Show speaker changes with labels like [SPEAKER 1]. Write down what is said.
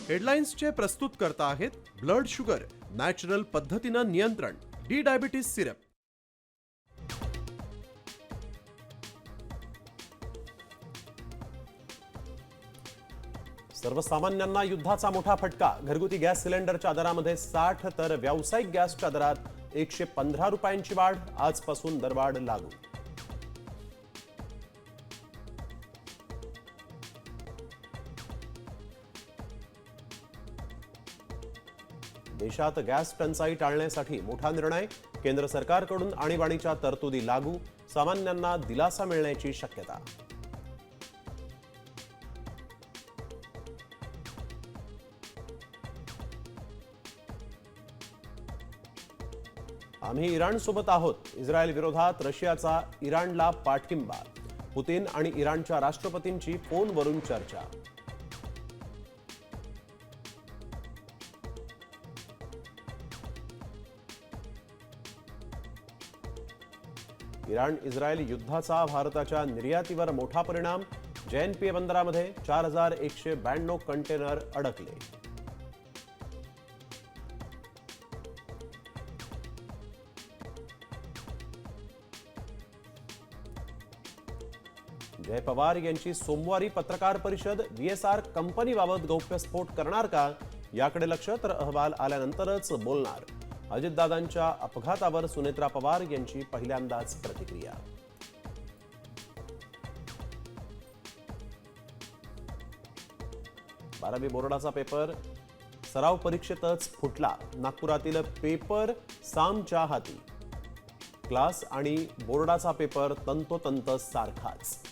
[SPEAKER 1] हेडलाईन्सचे प्रस्तुत करता आहेत ब्लड शुगर नॅचरल पद्धतीनं नियंत्रण डी डायबिटीज सिरप। सर्वसामान्यांना युद्धाचा मोठा फटका। घरगुती गॅस सिलेंडरच्या दरामध्ये 60 तर व्यावसायिक गॅसच्या दरात 115 रुपयांची वाढ। आजपासून दरवाढ लागू। देशात गॅस टंचाई टाळण्यासाठी मोठा निर्णय। केंद्र सरकारकडून आणीबाणीच्या तरतुदी लागू। सामान्यांना दिलासा मिळण्याची शक्यता। आम्ही इराणसोबत आहोत। इस्रायल विरोधात रशियाचा इराणला पाठिंबा। पुतिन आणि इराणच्या राष्ट्रपतींची फोनवरून चर्चा। इराण इस्रायल युद्धाचा भारताच्या निर्यातीवर मोठा परिणाम। JNPA बंदरामध्ये 4192 कंटेनर अडकले। जय पवार यांची सोमवारी पत्रकार परिषद। VSR कंपनीबाबत गौप्यस्फोट करणार का याकडे लक्ष, तर अहवाल आल्यानंतरच बोलणार। अजितदादांच्या अपघातावर सुनेत्रा पवार यांची पहिल्यांदाच प्रतिक्रिया। 12वी बोर्डाचा पेपर सराव परीक्षेतच फुटला। नागपुरातील पेपर सामच्या हाती। क्लास आणि बोर्डाचा पेपर तंतोतंत सारखाच।